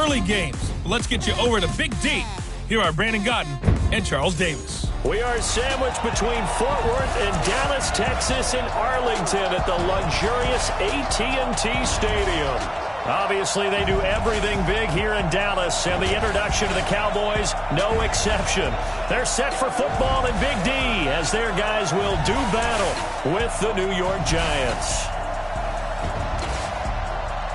early games. Let's get you over to Big D. Here are Brandon Gaudin and Charles Davis. We are sandwiched between Fort Worth and Dallas, Texas, and Arlington at the luxurious AT&T Stadium. Obviously, they do everything big here in Dallas, and the introduction to the Cowboys, no exception. They're set for football in Big D as their guys will do battle with the New York Giants.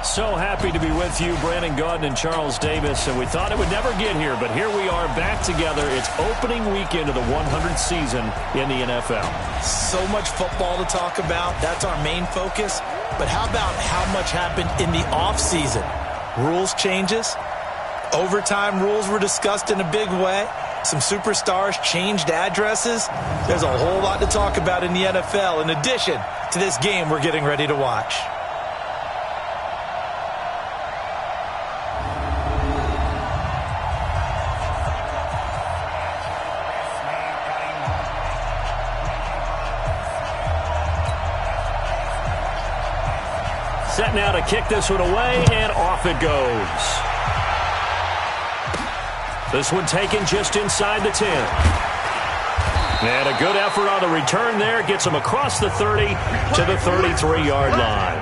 So happy to be with you, Brandon Gaudin and Charles Davis, and we thought it would never get here, but here we are back together. It's opening weekend of the 100th season in the NFL. So much football to talk about. That's our main focus. But how about how much happened in the offseason? Rules changes. Overtime rules were discussed in a big way. Some superstars changed addresses. There's a whole lot to talk about in the NFL in addition to this game we're getting ready to watch. Set now to kick this one away, and off it goes. This one taken just inside the 10. And a good effort on the return there. Gets him across the 30 to the 33-yard line.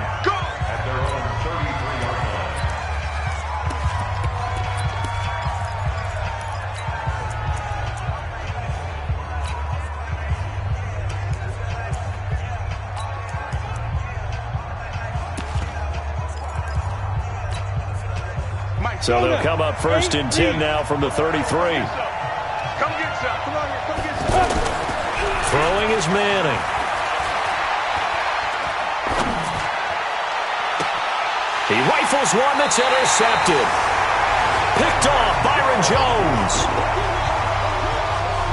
So they'll come up first and 10 now from the 33. Throwing is Manning. He rifles one that's intercepted. Picked off Byron Jones.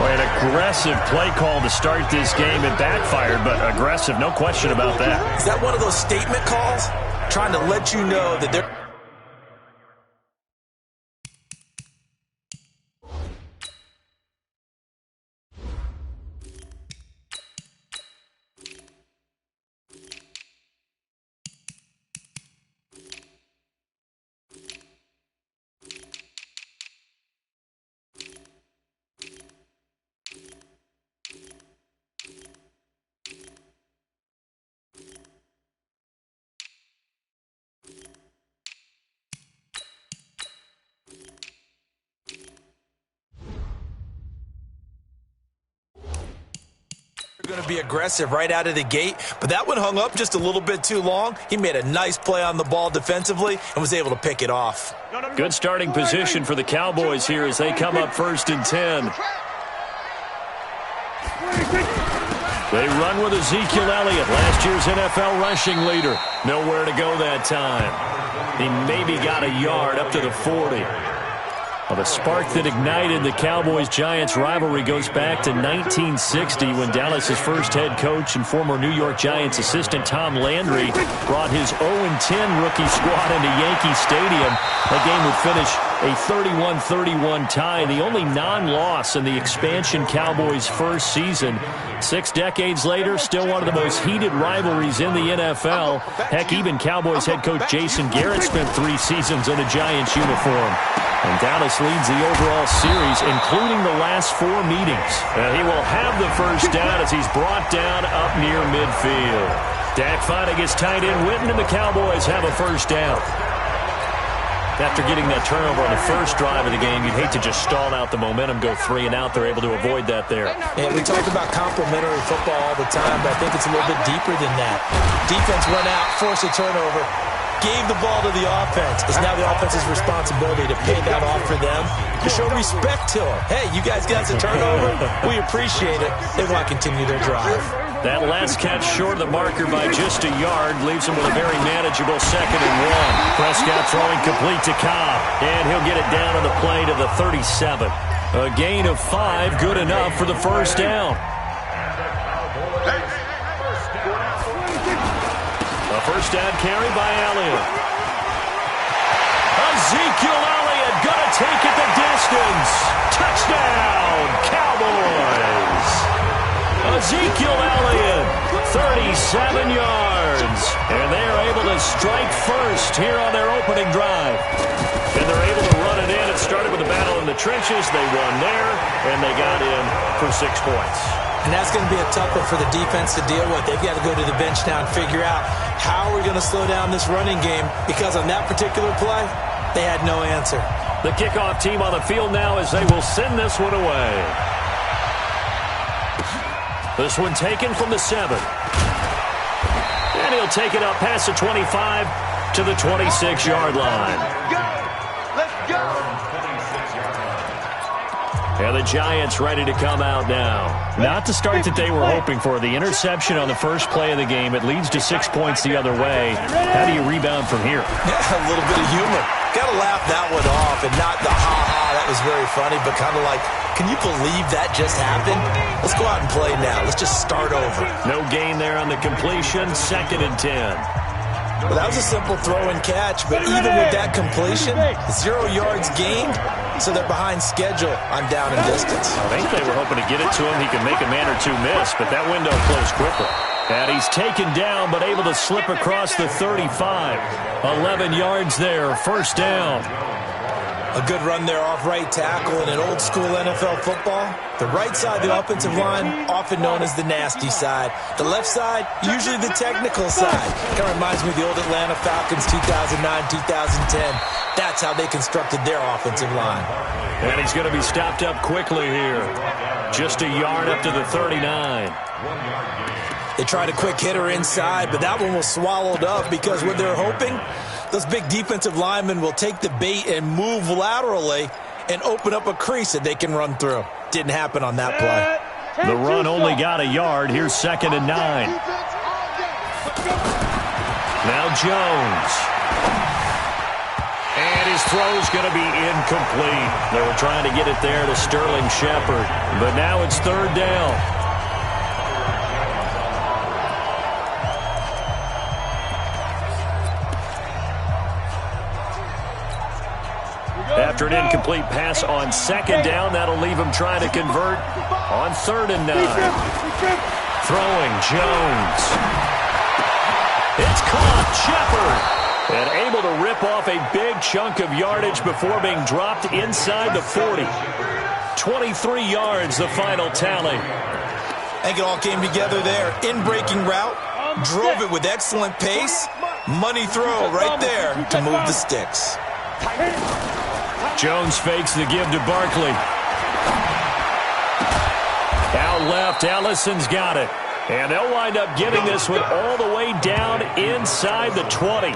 Boy, an aggressive play call to start this game. It backfired, but aggressive, no question about that. Is that one of those statement calls? Trying to let you know that they're... going to be aggressive right out of the gate, but that one hung up just a little bit too long. He made a nice play on the ball defensively and was able to pick it off. Good starting position for the Cowboys here as they come up first and 10. They run with Ezekiel Elliott, last year's NFL rushing leader. Nowhere to go that time. He maybe got a yard up to the 40. Well, the spark that ignited the Cowboys-Giants rivalry goes back to 1960 when Dallas's first head coach and former New York Giants assistant Tom Landry brought his 0-10 rookie squad into Yankee Stadium. That game would finish a 31-31 tie, the only non-loss in the expansion Cowboys' first season. 6 decades later, still one of the most heated rivalries in the NFL. Heck, even Cowboys head coach Jason Garrett spent 3 seasons in a Giants uniform. And Dallas leads the overall series, including the last 4 meetings. He will have the first down as he's brought down up near midfield. Dak finally gets tight end Witten, and the Cowboys have a first down. After getting that turnover on the first drive of the game, you'd hate to just stall out the momentum, go 3 and out. They're able to avoid that there. And we talk about complementary football all the time, but I think it's a little bit deeper than that. Defense went out, forced a turnover, gave the ball to the offense. It's now the offense's responsibility to pay that off for them, to show respect to them. Hey, you guys got a turnover. We appreciate it. They want to continue their drive. That last catch short of the marker by just a yard leaves him with a very manageable 2nd and 1. Prescott throwing complete to Cobb, and he'll get it down on the play to the 37. A gain of 5, good enough for the first down. A first down carry by Elliott. Ezekiel Elliott gonna take it the distance. Touchdown, Cowboys. Ezekiel Elliott, 37 yards. And they are able to strike first here on their opening drive. And they're able to trenches. They won there, and they got in for 6 points. And that's going to be a tough one for the defense to deal with. They've got to go to the bench now and figure out how are we going to slow down this running game, because on that particular play, they had no answer. The kickoff team on the field now as they will send this one away. This one taken from the 7. And he'll take it up past the 25 to the 26-yard line. Let's go! And the Giants ready to come out now. Not the start that they were hoping for. The interception on the first play of the game. It leads to 6 points the other way. How do you rebound from here? Yeah, a little bit of humor. Got to laugh that one off, and not the ha-ha, that was very funny, but kind of like, can you believe that just happened? Let's go out and play now. Let's just start over. No gain there on the completion. 2nd and 10. Well, that was a simple throw and catch, but even with that completion, 0 yards gained, so they're behind schedule on down and distance. I think they were hoping to get it to him. He could make a man or two miss, but that window closed quickly. And he's taken down, but able to slip across the 35. 11 yards there, 1st down. A good run there off right tackle in an old-school NFL football. The right side of the offensive line, often known as the nasty side. The left side, usually the technical side. Kind of reminds me of the old Atlanta Falcons 2009, 2010. That's how they constructed their offensive line. And he's going to be stopped up quickly here. Just a yard up to the 39. They tried a quick hitter inside, but that one was swallowed up because what they're hoping, those big defensive linemen will take the bait and move laterally and open up a crease that they can run through. Didn't happen on that play. The run only got a yard. Here's 2nd and 9. Now Jones. And his throw's going to be incomplete. They were trying to get it there to Sterling Shepard, but now it's 3rd down. After an incomplete pass on 2nd down, that'll leave him trying to convert on 3rd and 9. Throwing Jones. It's caught. Shepard. And able to rip off a big chunk of yardage before being dropped inside the 40. 23 yards, the final tally. I think it all came together there. In-breaking route. Drove it with excellent pace. Money throw right there to move the sticks. Jones fakes the give to Barkley. Out left, Ellison's got it. And they'll wind up getting this one all the way down inside the 20.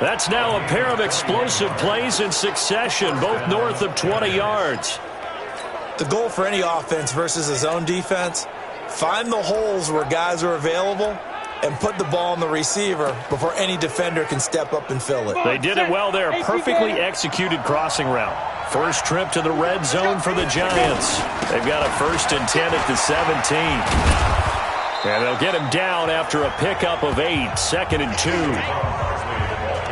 That's now a pair of explosive plays in succession, both north of 20 yards. The goal for any offense versus a zone defense, find the holes where guys are available and put the ball on the receiver before any defender can step up and fill it. They did it well there. Perfectly executed crossing route. First trip to the red zone for the Giants. They've got a 1st and 10 at the 17. And they'll get him down after a pickup of 8. 2nd and 2.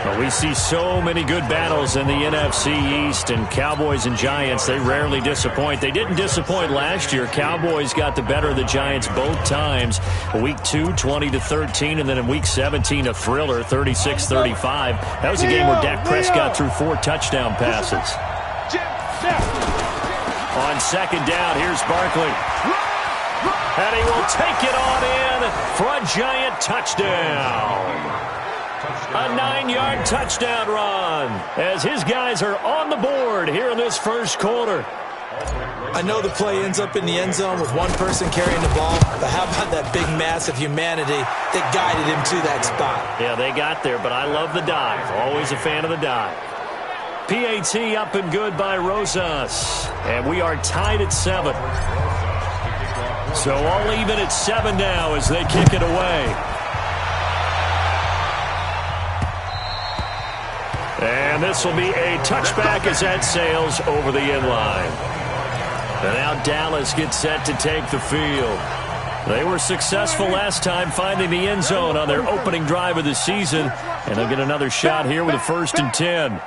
Well, we see so many good battles in the NFC East, and Cowboys and Giants, they rarely disappoint. They didn't disappoint last year. Cowboys got the better of the Giants both times. Week 2, 20-13, and then in Week 17, a thriller, 36-35. That was a game where Dak Prescott threw 4 touchdown passes. On 2nd down, here's Barkley. And he will take it on in for a Giant touchdown. A 9-yard touchdown run as his guys are on the board here in this first quarter. I know the play ends up in the end zone with one person carrying the ball, but how about that big mass of humanity that guided him to that spot? Yeah, they got there, but I love the dive. Always a fan of the dive. PAT up and good by Rosas. And we are tied at 7. So all even at 7 now as they kick it away. And this will be a touchback as that sails over the end line. And now Dallas gets set to take the field. They were successful last time finding the end zone on their opening drive of the season. And they'll get another shot here with a 1st and 10.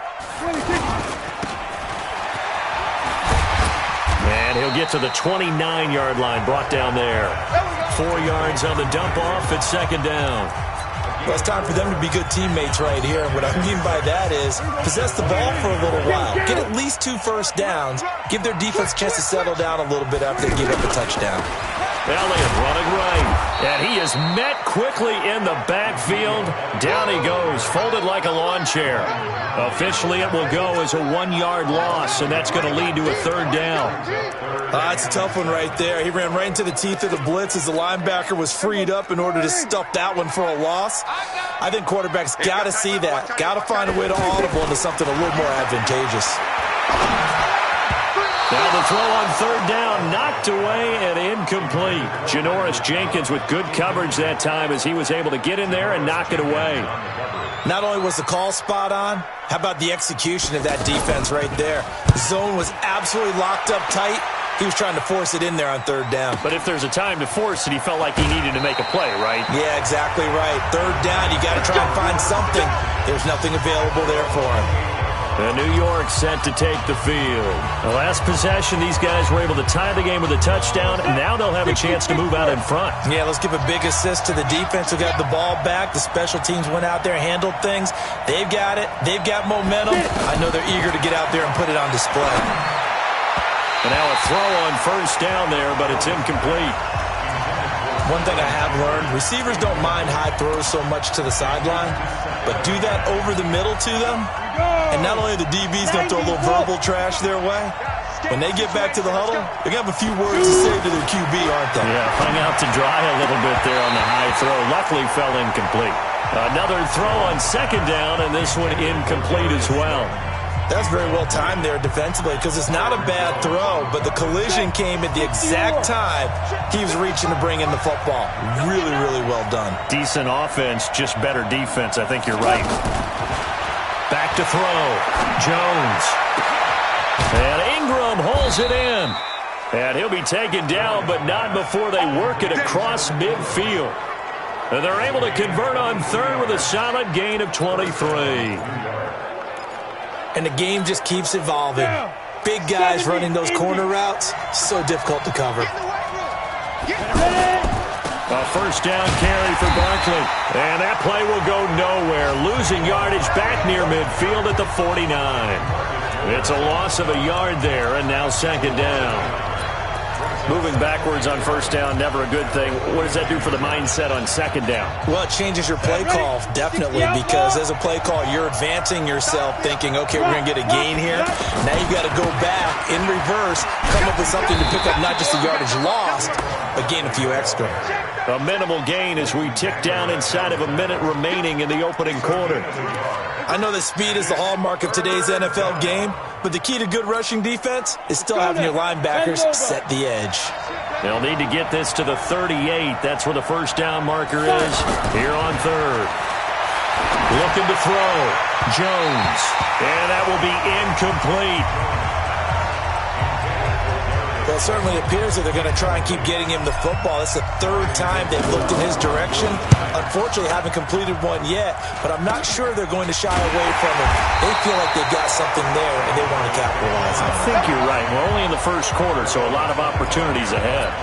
And he'll get to the 29-yard line, brought down there. 4 yards on the dump off at 2nd down. Well, it's time for them to be good teammates right here. And what I mean by that is possess the ball for a little while. Get at least 2 first downs. Give their defense a chance to settle down a little bit after they give up a touchdown. Elliott running right. And he is met quickly in the backfield. Down he goes, folded like a lawn chair. Officially, it will go as a 1-yard loss, and that's going to lead to a 3rd down. It's a tough one right there. He ran right into the teeth of the blitz as the linebacker was freed up in order to stuff that one for a loss. I think quarterbacks got to see that. Got to find a way to audible into something a little more advantageous. Now the throw on 3rd down, knocked away and incomplete. Janoris Jenkins with good coverage that time as he was able to get in there and knock it away. Not only was the call spot on, how about the execution of that defense right there? The zone was absolutely locked up tight. He was trying to force it in there on 3rd down. But if there's a time to force it, he felt like he needed to make a play, right? Yeah, exactly right. 3rd down, you got to try and find something. There's nothing available there for him. And New York set to take the field. The last possession, these guys were able to tie the game with a touchdown, and now they'll have a chance to move out in front. Yeah, let's give a big assist to the defense who got the ball back. The special teams went out there, handled things. They've got it. They've got momentum. I know they're eager to get out there and put it on display. And now a throw on 1st down there, but it's incomplete. One thing I have learned, receivers don't mind high throws so much to the sideline, but do that over the middle to them, and not only are the DBs going to throw a little verbal trash their way, when they get back to the huddle, they're going to have a few words to say to their QB, aren't they? Yeah, hung out to dry a little bit there on the high throw. Luckily fell incomplete. Another throw on 2nd down, and this one incomplete as well. That's very well timed there defensively because it's not a bad throw, but the collision came at the exact time he was reaching to bring in the football. Really, really well done. Decent offense, just better defense. I think you're right. Back to throw. Jones. And Ingram holds it in. And he'll be taken down, but not before they work it across midfield. And they're able to convert on 3rd with a solid gain of 23. And the game just keeps evolving. Big guys running those corner routes, so difficult to cover. A 1st down carry for Barkley. And that play will go nowhere. Losing yardage back near midfield at the 49. It's a loss of a yard there, and now 2nd down. Moving backwards on 1st down, never a good thing. What does that do for the mindset on 2nd down? Well, it changes your play call, definitely, because as a play call, you're advancing yourself thinking, okay, we're going to get a gain here. Now you've got to go back in reverse, come up with something to pick up not just the yardage lost, but gain a few extra. A minimal gain as we tick down inside of a minute remaining in the opening quarter. I know that speed is the hallmark of today's NFL game, but the key to good rushing defense is still having your linebackers set the edge. They'll need to get this to the 38. That's where the 1st down marker is here on 3rd. Looking to throw. Jones. And that will be incomplete. Well, it certainly appears that they're going to try and keep getting him the football. It's the 3rd time they've looked in his direction. Unfortunately, haven't completed one yet, but I'm not sure they're going to shy away from it. They feel like they've got something there, and they want to capitalize on it. I think you're right. We're only in the 1st quarter, so a lot of opportunities ahead.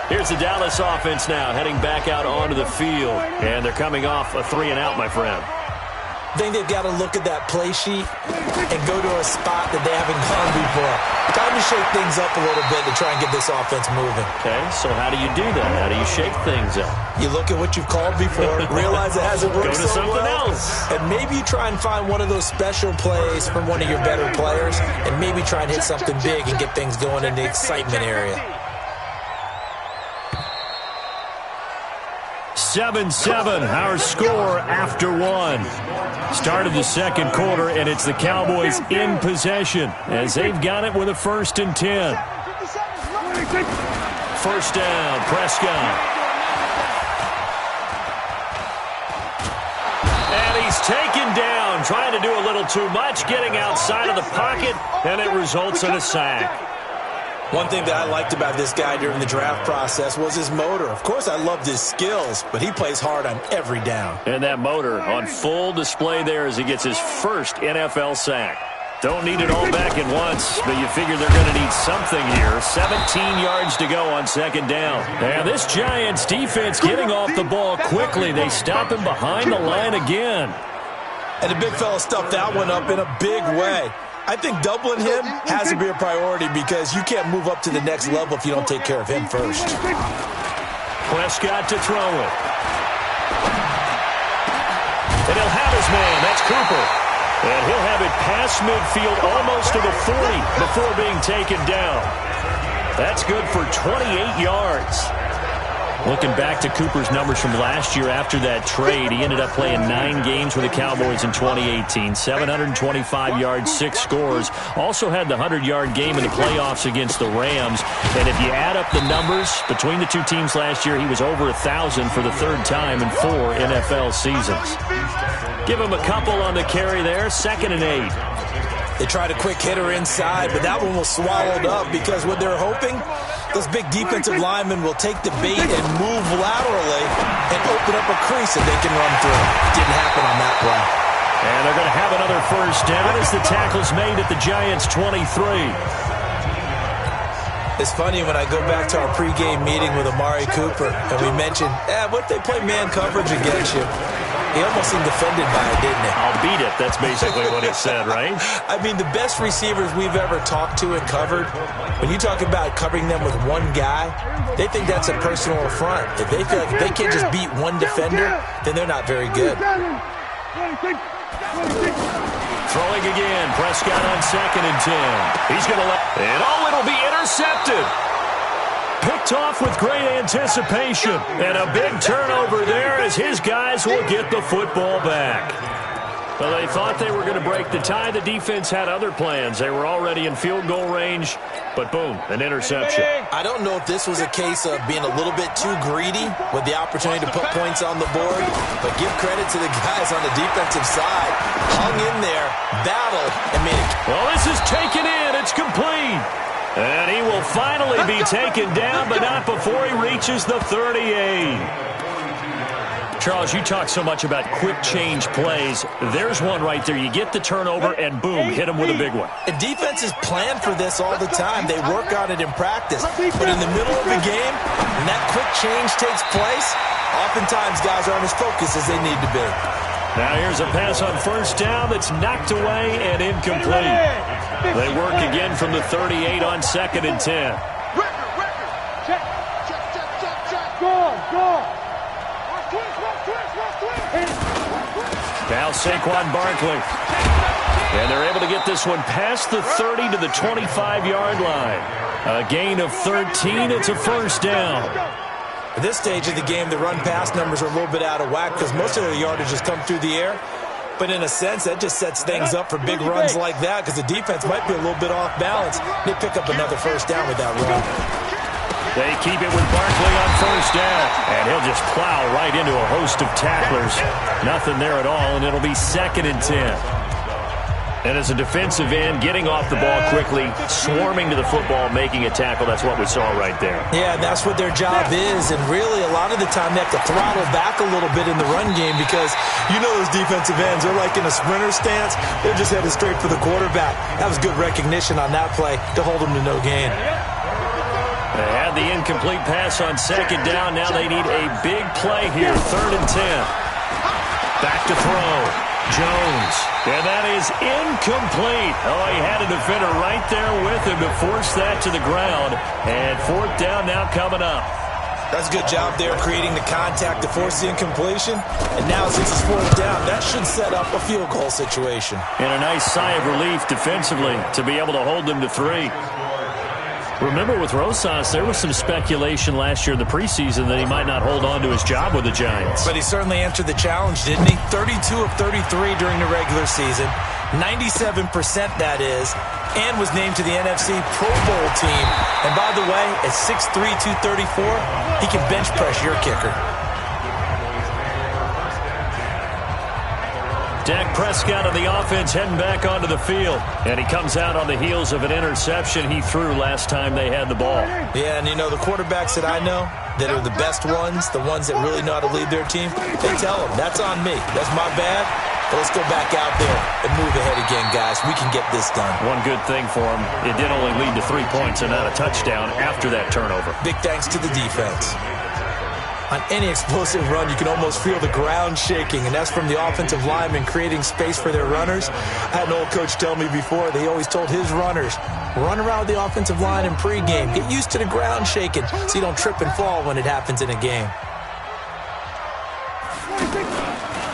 Here's the Dallas offense now, heading back out onto the field, and they're coming off a 3-and-out, my friend. I think they've got to look at that play sheet and go to a spot that they haven't gone before. Time to shake things up a little bit to try and get this offense moving. Okay, so how do you do that? How do you shake things up? You look at what you've called before, realize it hasn't worked Go to so something well, else. and maybe you try and find one of those special plays from one of your better players, and maybe try and hit something big and get things going in the excitement area. 7-7, our score after 1. Start of the 2nd quarter, and it's the Cowboys in possession as they've got it with a 1st and 10. 1st down, Prescott. And he's taken down, trying to do a little too much, getting outside of the pocket, and it results in a sack. One thing that I liked about this guy during the draft process was his motor. Of course, I loved his skills, but he plays hard on every down. And that motor on full display there as he gets his 1st NFL sack. Don't need it all back at once, but you figure they're going to need something here. 17 yards to go on second down. And this Giants defense getting off the ball quickly. They stop him behind the line again. And the big fella stuffed that one up in a big way. I think doubling him has to be a priority because you can't move up to the next level if you don't take care of him first. Prescott to throw it. And he'll have his man. That's Cooper. And he'll have it past midfield almost to the 40 before being taken down. That's good for 28 yards. Looking back to Cooper's numbers from last year after that trade, he ended up playing 9 games with the Cowboys in 2018. 725 yards, 6 scores. Also had the 100-yard game in the playoffs against the Rams. And if you add up the numbers between the two teams last year, he was over 1,000 for the 3rd time in 4 NFL seasons. Give him a couple on the carry there. 2nd and 8. They tried a quick hitter inside, but that one was swallowed up because what they're hoping, those big defensive linemen will take the bait and move laterally and open up a crease that they can run through. Didn't happen on that play. And they're going to have another first down as the tackle's made at the Giants' 23. It's funny when I go back to our pregame meeting with Amari Cooper and we mentioned, what if they play man coverage against you? He almost seemed offended by it, didn't he? I'll beat it. That's basically what he said, right? I mean, the best receivers we've ever talked to and covered, when you talk about covering them with one guy, they think that's a personal affront. If they feel like if they can't just beat one defender, then they're not very good. Throwing again. Prescott on 2nd and 10. He's going to let it. It'll be intercepted. Picked off with great anticipation. And a big turnover there as his guys will get the football back. Well, they thought they were going to break the tie. The defense had other plans. They were already in field goal range. But boom, an interception. I don't know if this was a case of being a little bit too greedy with the opportunity to put points on the board. But give credit to the guys on the defensive side. Hung in there, battled, and made it. Well, this is taken in. It's complete. And he will finally be taken down, but not before he reaches the 38. Charles, you talk so much about quick change plays. There's one right there. You get the turnover, and boom, hit him with a big one. And defenses plan for this all the time. They work on it in practice. But in the middle of the game, when that quick change takes place, oftentimes guys aren't as focused as they need to be. Now here's a pass on first down that's knocked away and incomplete. They work again from the 38 on 2nd and 10. Now Saquon Barkley. And they're able to get this one past the 30 to the 25-yard line. A gain of 13. It's a first down. At this stage of the game, the run-pass numbers are a little bit out of whack because most of their yardage has come through the air. But in a sense, that just sets things up for big runs like that because the defense might be a little bit off balance. They pick up another first down with that run. They keep it with Barkley on first down. And he'll just plow right into a host of tacklers. Nothing there at all, and it'll be 2nd and 10. And as a defensive end, getting off the ball quickly, swarming to the football, making a tackle, that's what we saw right there. Yeah, that's what their job is. And really, a lot of the time, they have to throttle back a little bit in the run game because you know those defensive ends, they're like in a sprinter stance. They're just headed straight for the quarterback. That was good recognition on that play to hold them to no gain. They had the incomplete pass on 2nd down. Now they need a big play here, 3rd and 10. Back to throw. Jones. And that is incomplete. Oh, he had a defender right there with him to force that to the ground. And 4th down now coming up. That's a good job there creating the contact to force the incompletion. And now since it's 4th down, that should set up a field goal situation. And a nice sigh of relief defensively to be able to hold them to 3. Remember, with Rosas, there was some speculation last year in the preseason that he might not hold on to his job with the Giants. But he certainly answered the challenge, didn't he? 32 of 33 during the regular season, 97% that is, and was named to the NFC Pro Bowl team. And by the way, at 6'3", 234, he can bench press your kicker. Dak Prescott of the offense heading back onto the field. And he comes out on the heels of an interception he threw last time they had the ball. Yeah, and you know, the quarterbacks that I know that are the best ones, the ones that really know how to lead their team, they tell them, that's on me. That's my bad. But let's go back out there and move ahead again, guys. We can get this done. One good thing for him, it did only lead to 3 points and not a touchdown after that turnover. Big thanks to the defense. On any explosive run, you can almost feel the ground shaking, and that's from the offensive linemen creating space for their runners. I had an old coach tell me before, they always told his runners, run around the offensive line in pregame. Get used to the ground shaking so you don't trip and fall when it happens in a game.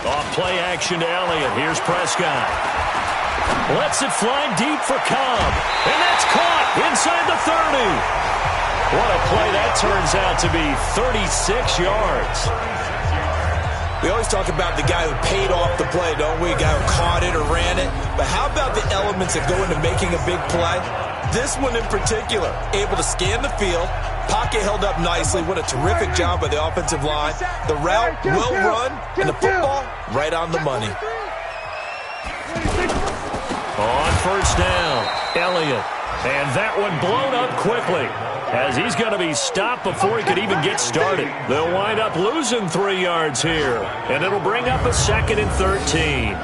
Off play action to Elliott. Here's Prescott. Lets it fly deep for Cobb. And that's caught inside the 30. What a play that turns out to be, 36 yards. We always talk about the guy who paid off the play, don't we? A guy who caught it or ran it. But how about the elements that go into making a big play? This one in particular, able to scan the field, pocket held up nicely. What a terrific job by the offensive line. The route well run, and the football right on the money. On first down, Elliott. And that one blown up quickly, as he's going to be stopped before he could even get started. They'll wind up losing 3 yards here, and it'll bring up a 2nd and 13.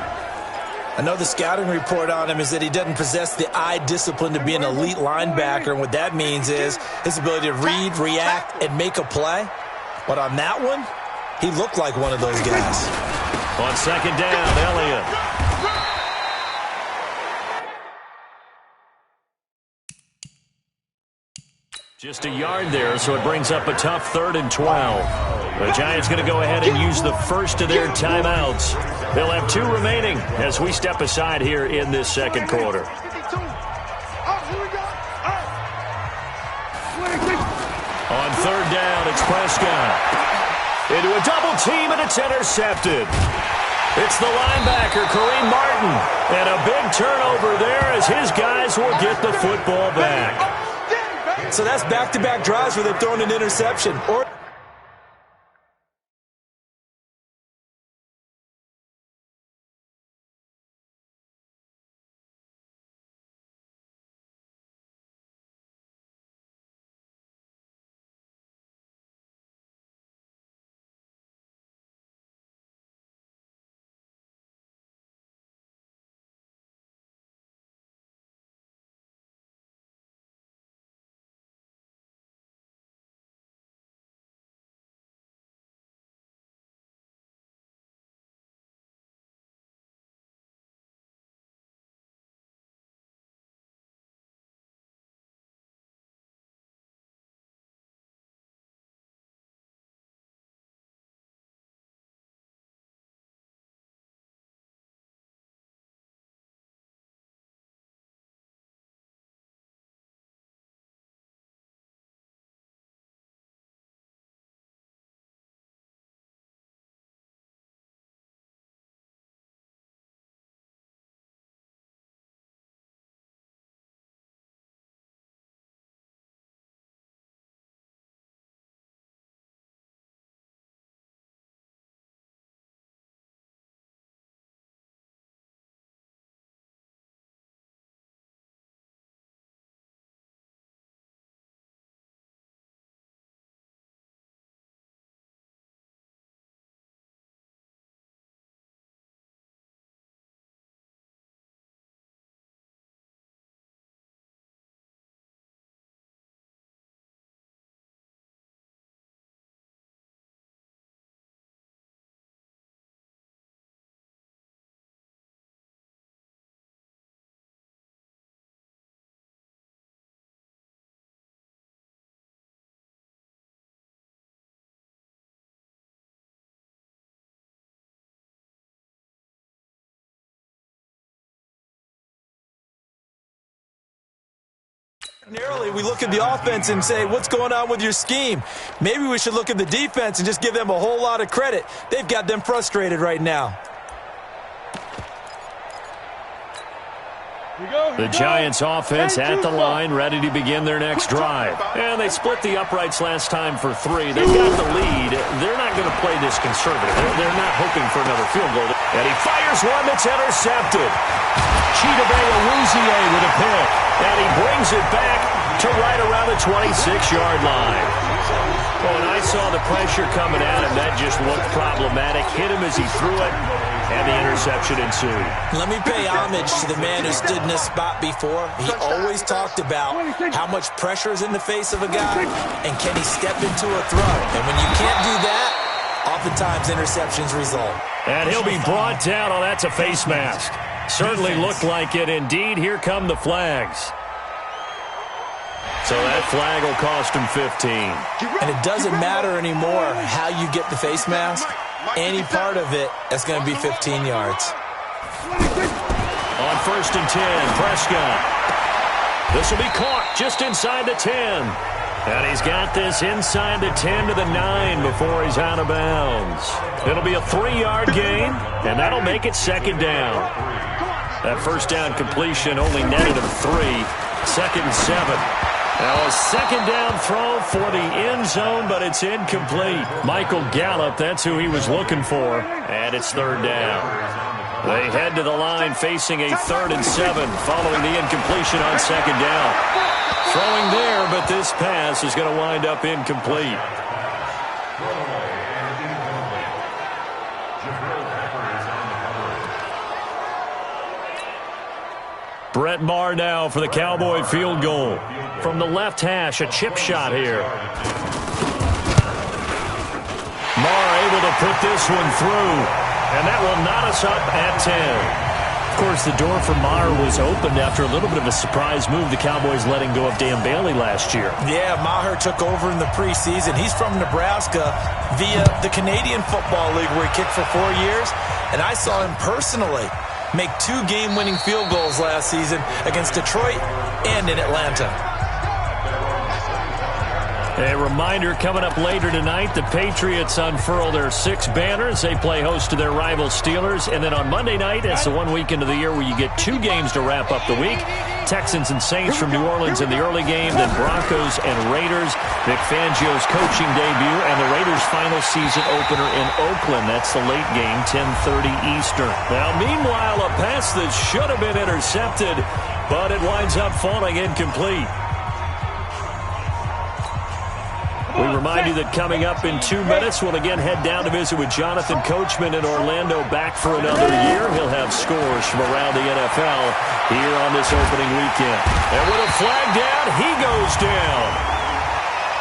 I know the scouting report on him is that he doesn't possess the eye discipline to be an elite linebacker, and what that means is his ability to read, react, and make a play. But on that one, he looked like one of those guys. On second down, Elliott. Just a yard there, so it brings up a tough 3rd and 12. The Giants going to go ahead and use the first of their timeouts. They'll have 2 remaining as we step aside here in this second quarter. On third down, it's Prescott. Into a double team, and it's intercepted. It's the linebacker, Kareem Martin. And a big turnover there as his guys will get the football back. So that's back-to-back drives where they've thrown an interception. Narrowly, we look at the offense and say, what's going on with your scheme? Maybe we should look at the defense and just give them a whole lot of credit. They've got them frustrated right now. The Giants offense at the line, ready to begin their next drive. And they split the uprights last time for 3. They've got the lead. They're not going to play this conservative. They're not hoping for another field goal. And he fires one that's intercepted. Chidobe Awuzie with a pick. And he brings it back to right around the the 26-yard line. Well, when I saw the pressure coming at him, that just looked problematic. Hit him as he threw it, and the interception ensued. Let me pay homage to the man who stood in this spot before. He always talked about how much pressure is in the face of a guy, and can he step into a throw. And when you can't do that, oftentimes interceptions result. And he'll be brought down. Oh, that's a face mask. Certainly looked like it. Indeed, here come the flags. So that flag will cost him 15. And it doesn't matter anymore how you get the face mask. Any part of it, that's going to be 15 yards. On 1st and 10, Prescott. This will be caught just inside the 10. And he's got this inside the 10 to the 9 before he's out of bounds. It'll be a 3-yard gain, and that'll make it 2nd down. That first down completion only netted him 3. 2nd and 7. Now a 2nd down throw for the end zone, but it's incomplete. Michael Gallup, that's who he was looking for. And it's 3rd down. They head to the line facing a 3rd and 7 following the incompletion on 2nd down. Throwing there, but this pass is going to wind up incomplete. Brett Maher now for the Cowboy field goal. From the left hash, a chip shot here. Maher able to put this one through, and that will knot us up at 10. Of course, the door for Maher was opened after a little bit of a surprise move. The Cowboys letting go of Dan Bailey last year. Yeah, Maher took over in the preseason. He's from Nebraska via the Canadian Football League where he kicked for 4 years, and I saw him personally make 2 game-winning field goals last season against Detroit and in Atlanta. A reminder coming up later tonight, the Patriots unfurl their 6 banners. They play host to their rival Steelers. And then on Monday night, it's the one weekend of the year where you get 2 games to wrap up the week. Texans and Saints from New Orleans in the early game, then Broncos and Raiders. Vic Fangio's coaching debut, and the Raiders' final season opener in Oakland. That's the late game, 10:30 Eastern. Now, meanwhile, a pass that should have been intercepted, but it winds up falling incomplete. We remind you that coming up in 2 minutes, we'll again head down to visit with Jonathan Coachman in Orlando, back for another year. He'll have scores from around the NFL here on this opening weekend. And with a flag down, he goes down.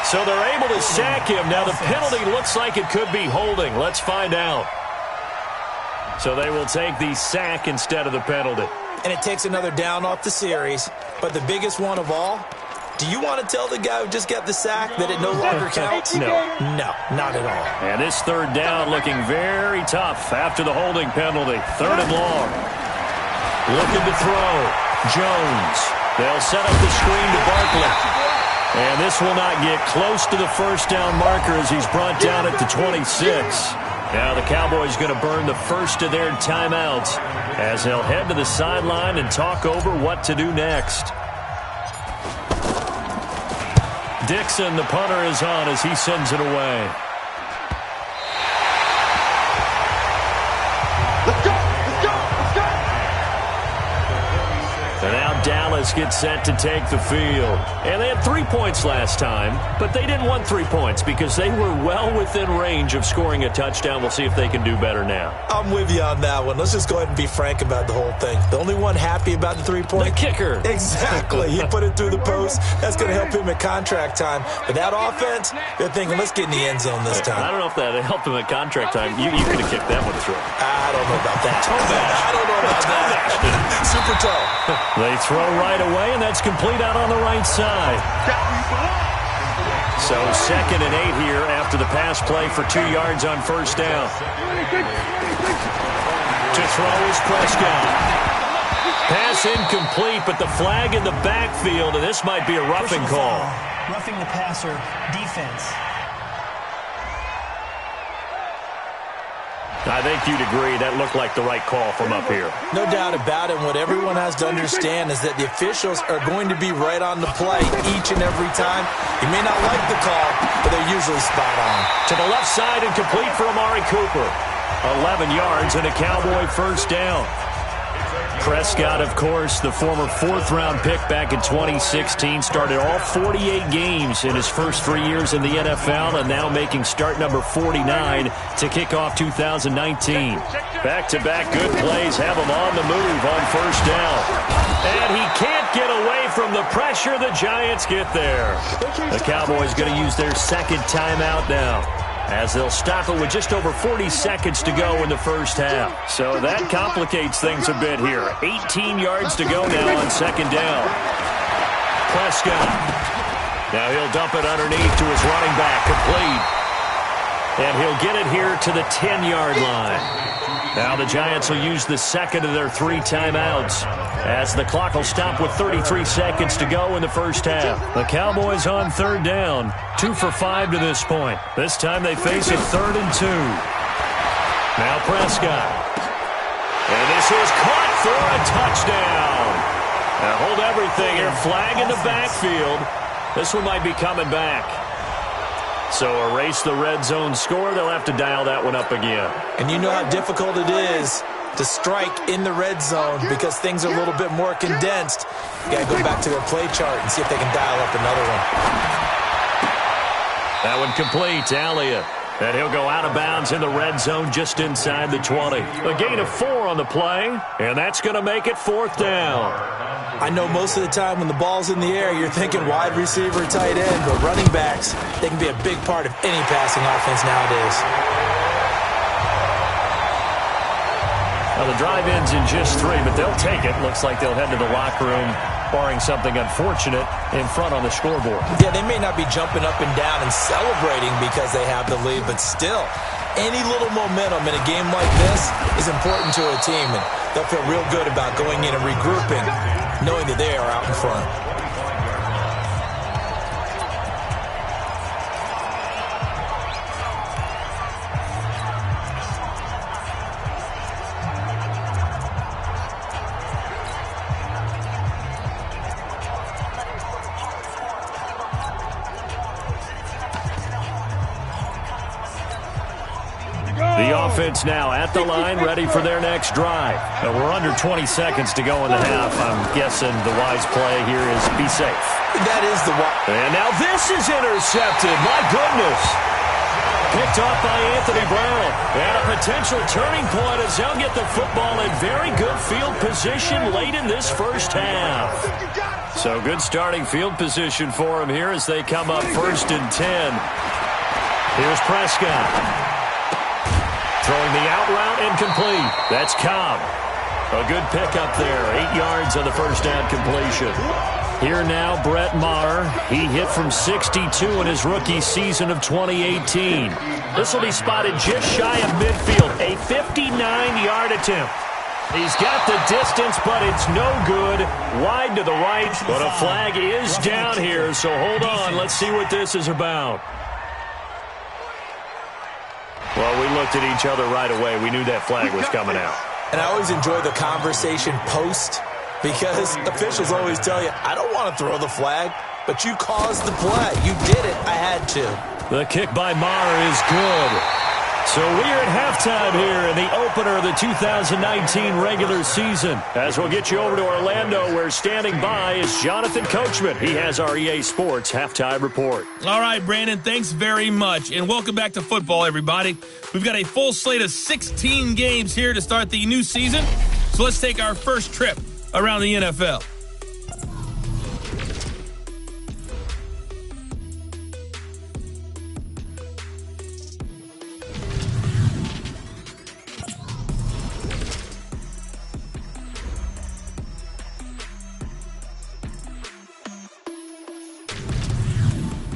So they're able to sack him. Now the penalty looks like it could be holding. Let's find out. So they will take the sack instead of the penalty. And it takes another down off the series. But the biggest one of all, do you want to tell the guy who just got the sack that it no longer counts? No. No, not at all. And this 3rd down looking very tough after the holding penalty. 3rd and long. Looking to throw. Jones. They'll set up the screen to Barkley. And this will not get close to the 1st down marker as he's brought down at the 26. Now the Cowboys going to burn the first of their timeouts as they'll head to the sideline and talk over what to do next. Dixon, the punter, is on as he sends it away. Let's go! Let's go! Let's go! And now Dallas gets set to take the field. And they had 3 points last time, but they didn't want 3 points because they were well within range of scoring a touchdown. We'll see if they can do better now. I'm with you on that one. Let's just go ahead and be frank about the whole thing. The only one happy about the 3-point? The kicker. Exactly. He put it through the post. That's going to help him at contract time. But that offense, they're thinking, let's get in the end zone this time. I don't know if that helped him at contract time. You could have kicked that one through. I don't know about that. I don't know about that. Super toe. They throw right away, and that's complete out on the right side. So 2nd and 8 here after the pass play for 2 yards on 1st down. To throw is Prescott. Pass incomplete, but the flag in the backfield, and this might be a roughing call. Roughing the passer defense. I think you'd agree that looked like the right call from up here. No doubt about it. What everyone has to understand is that the officials are going to be right on the play each and every time. You may not like the call, but they're usually spot on. To the left side and complete for Amari Cooper. 11 yards and a Cowboy 1st down. Prescott, of course, the former fourth-round pick back in 2016, started all 48 games in his first 3 years in the NFL, and now making start number 49 to kick off 2019. Back-to-back good plays have him on the move on first down. And he can't get away from the pressure. The Giants get there. The Cowboys going to use their second timeout now, as they'll stop it with just over 40 seconds to go in the first half. So that complicates things a bit here. 18 yards to go now on second down. Prescott. Now he'll dump it underneath to his running back, complete. And he'll get it here to the 10-yard line. Now the Giants will use the second of their 3 timeouts, as the clock will stop with 33 seconds to go in the first half. The Cowboys on third down, 2 for 5 to this point. This time they face a 3rd and 2. Now Prescott. And this is caught for a touchdown. Now hold everything here. Flag in the backfield. This one might be coming back. So erase the red zone score. They'll have to dial that one up again. And you know how difficult it is to strike in the red zone because things are a little bit more condensed. You got to go back to their play chart and see if they can dial up another one. That one complete. Elliott. And he'll go out of bounds in the red zone just inside the 20. A gain of 4 on the play, and that's going to make it 4th down. I know most of the time when the ball's in the air, you're thinking wide receiver, tight end, but running backs, they can be a big part of any passing offense nowadays. Well, the drive ends in just 3, but they'll take it. Looks like they'll head to the locker room, barring something unfortunate, in front on the scoreboard. Yeah, they may not be jumping up and down and celebrating because they have the lead, but still, any little momentum in a game like this is important to a team, and they'll feel real good about going in and regrouping, knowing that they are out in front. The offense now at the line, ready for their next drive. We're under 20 seconds to go in the half. I'm guessing the wise play here is be safe. That is the wise. And now this is intercepted. My goodness. Picked off by Anthony Brown. And a potential turning point as they'll get the football in very good field position late in this first half. So good starting field position for them here as they come up 1st and 10. Here's Prescott. Throwing the out route incomplete. That's Cobb. A good pickup there. 8 yards on the first down completion. Here now, Brett Maher. He hit from 62 in his rookie season of 2018. This will be spotted just shy of midfield. A 59-yard attempt. He's got the distance, but it's no good. Wide to the right, but a flag is down here, so hold on. Let's see what this is about. Well, we looked at each other right away. We knew that flag was coming out. And I always enjoy the conversation post because officials always tell you, I don't want to throw the flag, but you caused the play. You did it. I had to. The kick by Maher is good. So we are at halftime here in the opener of the 2019 regular season. As we'll get you over to Orlando, where standing by is Jonathan Coachman. He has our EA Sports halftime report. All right, Brandon, thanks very much. And welcome back to football, everybody. We've got a full slate of 16 games here to start the new season. So let's take our first trip around the NFL.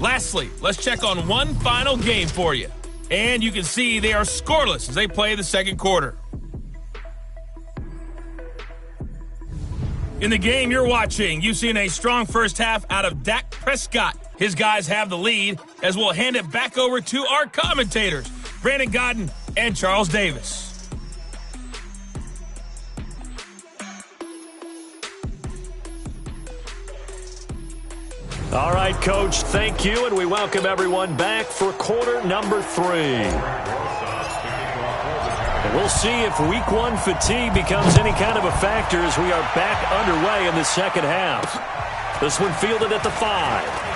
Lastly, let's check on one final game for you. And you can see they are scoreless as they play the second quarter. In the game you're watching, you've seen a strong first half out of Dak Prescott. His guys have the lead as we'll hand it back over to our commentators, Brandon Godden and Charles Davis. All right, Coach, thank you, and we welcome everyone back for quarter number 3. And We'll see if week one fatigue becomes any kind of a factor as we are back underway in the second half. This one fielded at the 5.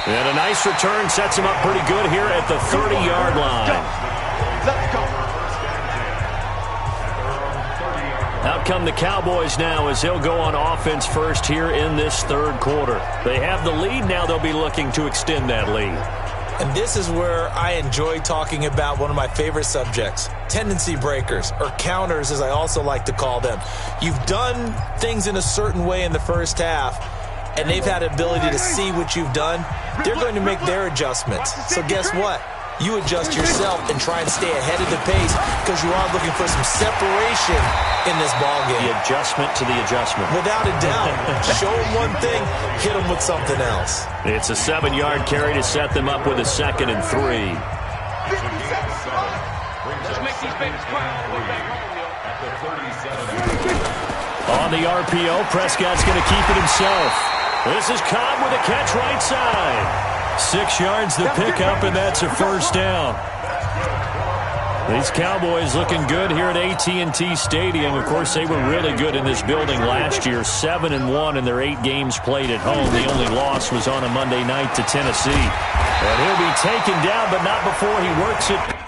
And a nice return sets him up pretty good here at the 30-yard line. Let's go. Out come the Cowboys now as they'll go on offense first here in this third quarter. They have the lead. Now they'll be looking to extend that lead. And this is where I enjoy talking about one of my favorite subjects, tendency breakers, or counters as I also like to call them. You've done things in a certain way in the first half, and they've had the ability to see what you've done. They're going to make their adjustments. So guess what? You adjust yourself and try and stay ahead of the pace because you are looking for some separation in this ballgame. The adjustment to the adjustment. Without a doubt. Show them one thing, hit them with something else. It's a 7-yard carry to set them up with a 2nd and 3. Let's make these babies cry. On the RPO, Prescott's going to keep it himself. This is Cobb with a catch right side. 6 yards the pickup, and that's a first down. These Cowboys looking good here at AT&T Stadium. Of course, they were really good in this building last year. 7-1 in their 8 games played at home. The only loss was on a Monday night to Tennessee. And he'll be taken down, but not before he works it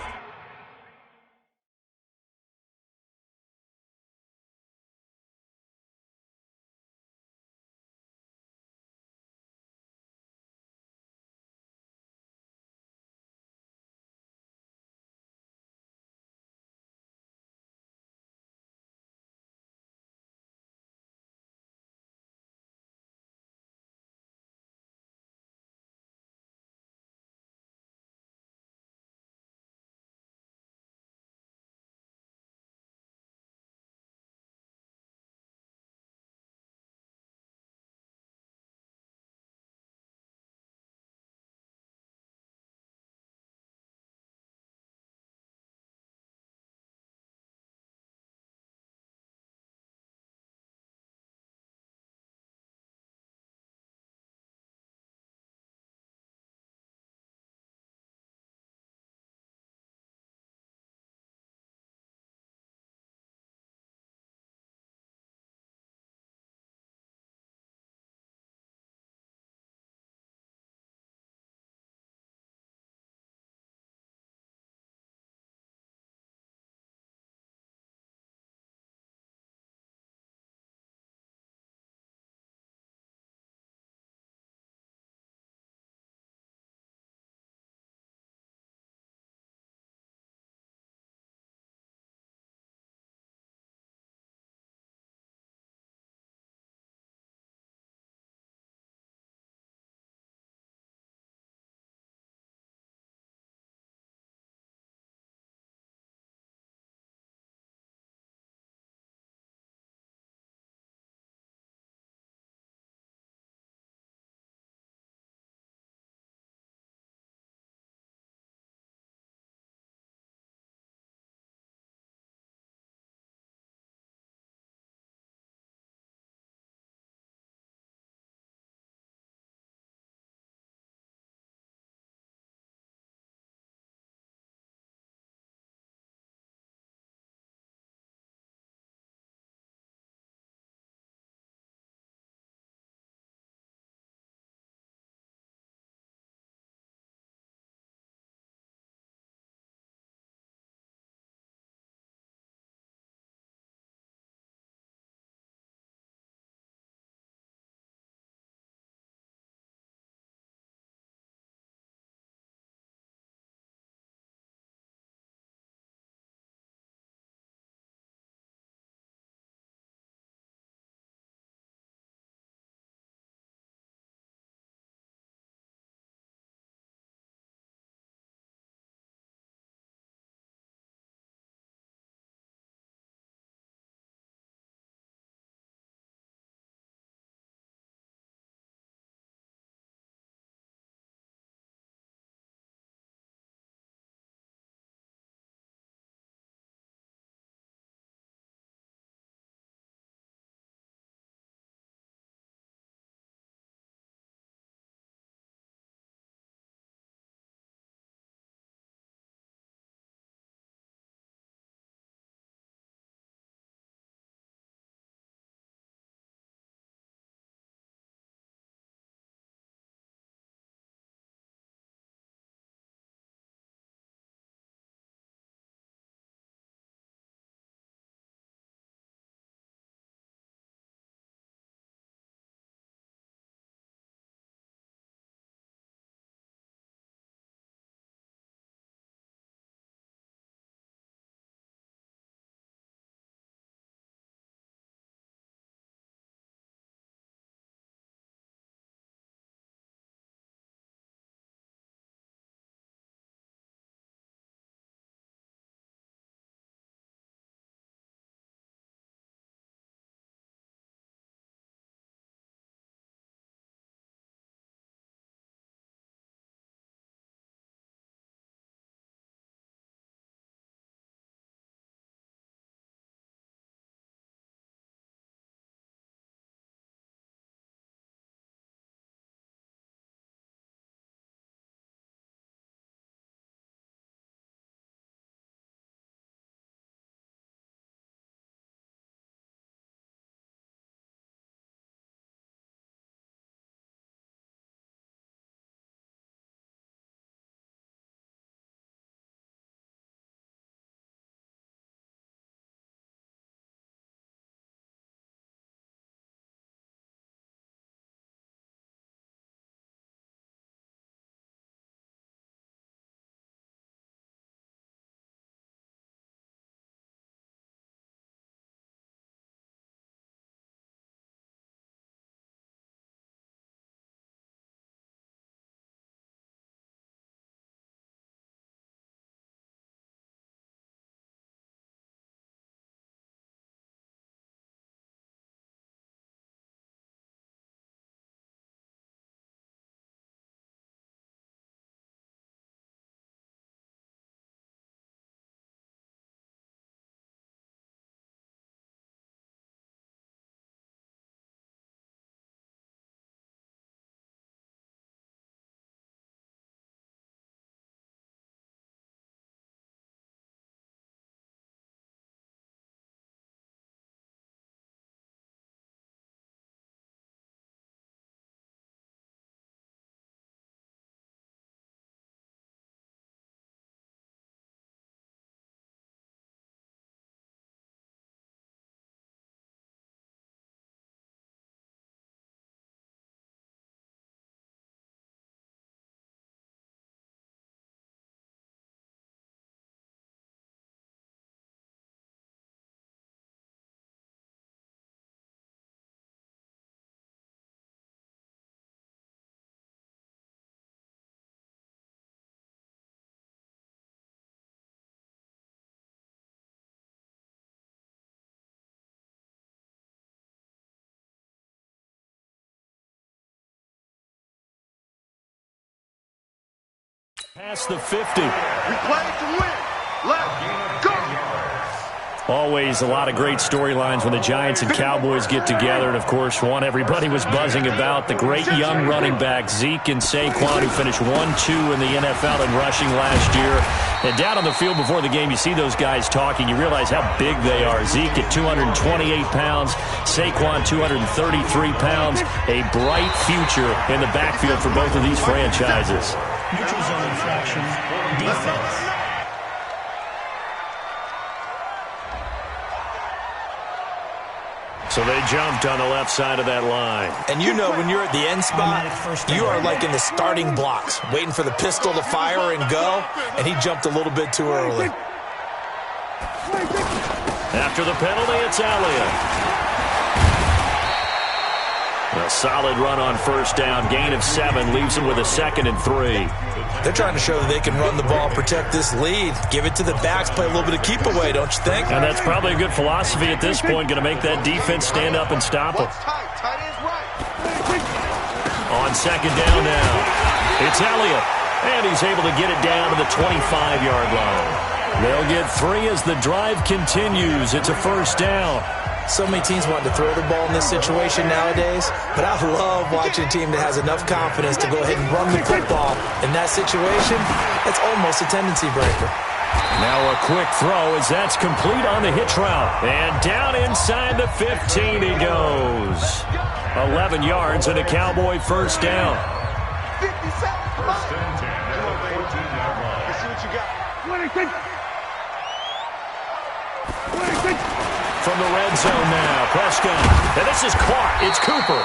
Past the 50. We play to win. Let's go. Always a lot of great storylines when the Giants and Cowboys get together. And, of course, one everybody was buzzing about, the great young running back Zeke and Saquon, who finished 1-2 in the NFL in rushing last year. And down on the field before the game, you see those guys talking. You realize how big they are. Zeke at 228 pounds, Saquon 233 pounds. A bright future in the backfield for both of these franchises. Neutral zone infraction, defense. So they jumped on the left side of that line. And you know when you're at the end spot, you are like in the starting blocks, waiting for the pistol to fire and go, and he jumped a little bit too early. After the penalty, it's Elliott. A solid run on first down. Gain of 7 leaves him with a 2nd and 3. They're trying to show that they can run the ball, protect this lead. Give it to the backs, play a little bit of keep away, don't you think? And that's probably a good philosophy at this point, going to make that defense stand up and stop them. On second down now, it's Elliott. And he's able to get it down to the 25-yard line. They'll get 3 as the drive continues. It's a first down. So many teams want to throw the ball in this situation nowadays, but I love watching a team that has enough confidence to go ahead and run the football. In that situation, that's almost a tendency breaker. Now a quick throw as that's complete on the hitch route. And down inside the 15 he goes. 11 yards and a Cowboy first down. 57. Come on. Let's see what you got. From the red zone now, Prescott. And this is caught. It's Cooper.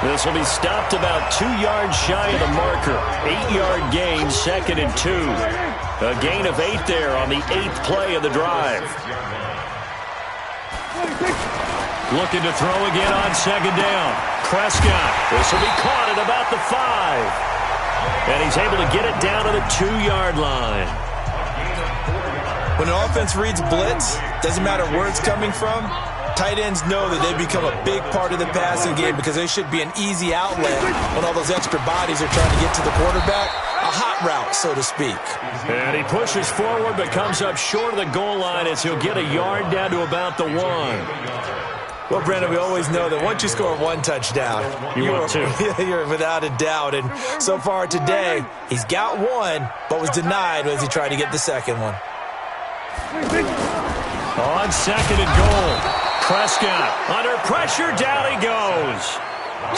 This will be stopped about 2 yards shy of the marker. 8-yard gain, 2nd and 2. A gain of 8 there on the 8th play of the drive. Looking to throw again on second down. Prescott. This will be caught at about the 5. And he's able to get it down to the 2-yard line. When an offense reads blitz, doesn't matter where it's coming from, tight ends know that they become a big part of the passing game because they should be an easy outlet when all those extra bodies are trying to get to the quarterback. A hot route, so to speak. And he pushes forward but comes up short of the goal line as he'll get a yard down to about the 1. Well, Brandon, we always know that once you score 1 touchdown, you're without a doubt. And so far today, he's got 1, but was denied as he tried to get the second one. On second and goal, Prescott under pressure, down he goes.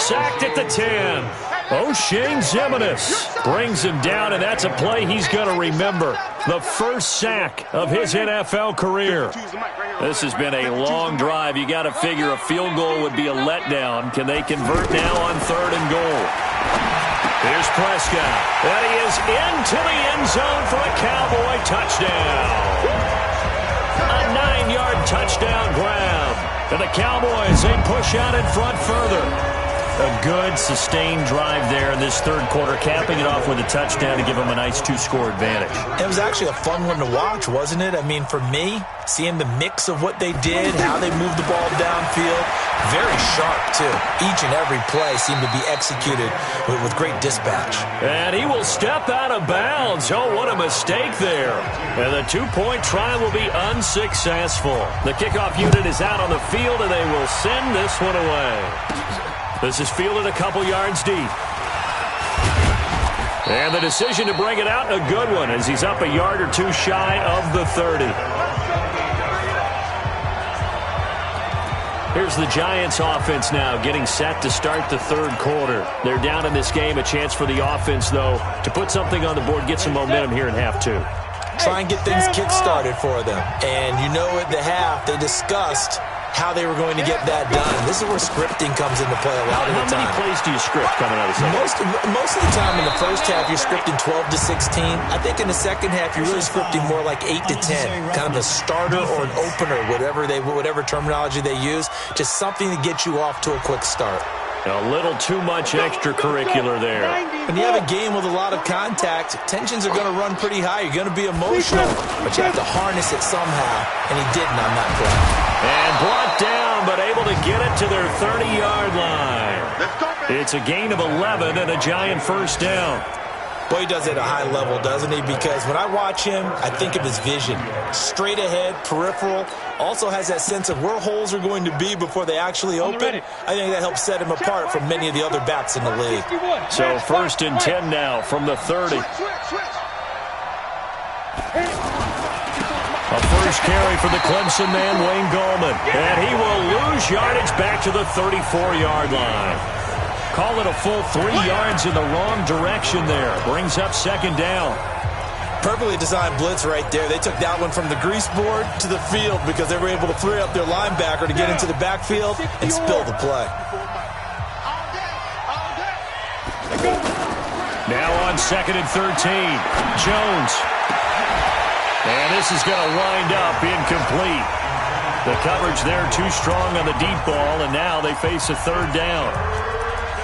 Sacked at the 10. O'Shane Ximines brings him down, and that's a play he's going to remember. The first sack of his NFL career. This has been a long drive. You got to figure a field goal would be a letdown. Can they convert now on 3rd and goal? Here's Prescott. And he is into the end zone for a Cowboy touchdown. A 9-yard touchdown grab. And the Cowboys, they push out in front further. A good, sustained drive there in this 3rd quarter, capping it off with a touchdown to give them a nice 2-score advantage. It was actually a fun one to watch, wasn't it? I mean, for me, seeing the mix of what they did, how they moved the ball downfield, very sharp, too. Each and every play seemed to be executed with great dispatch. And he will step out of bounds. Oh, what a mistake there. And the 2-point try will be unsuccessful. The kickoff unit is out on the field, and they will send this one away. This is fielded a couple yards deep. And the decision to bring it out, a good one, as he's up a yard or 2 shy of the 30. Here's the Giants offense now getting set to start the 3rd quarter. They're down in this game. A chance for the offense, though, to put something on the board, get some momentum here in half 2. Try and get things kick-started for them. And you know at the half, they discussed how they were going to get that done. This is where scripting comes into play a lot of the time. How many plays do you script coming out of the second? Most of the time in the first half, you're scripting 12 to 16. I think in the second half, you're really scripting more like 8 to 10. Kind of a starter or an opener, whatever terminology they use. Just something to get you off to a quick start. A little too much extracurricular there. When you have a game with a lot of contact, tensions are going to run pretty high. You're going to be emotional, but you have to harness it somehow, and he didn't on that play. And brought down, but able to get it to their 30-yard line. It's a gain of 11 and a Giant first down. Boy, he does it at a high level, doesn't he? Because when I watch him, I think of his vision. Straight ahead, peripheral. Also has that sense of where holes are going to be before they actually open. I think that helps set him apart from many of the other backs in the league. So 1st and 10 now from the 30. A first carry for the Clemson man, Wayne Gallman. And he will lose yardage back to the 34-yard line. Call it a full 3 yards in the wrong direction there. Brings up 2nd down. Perfectly designed blitz right there. They took that one from the grease board to the field because they were able to free up their linebacker to get into the backfield and spill the play. Now on 2nd and 13. Jones. And this is going to wind up incomplete. The coverage there too strong on the deep ball, and now they face a 3rd down.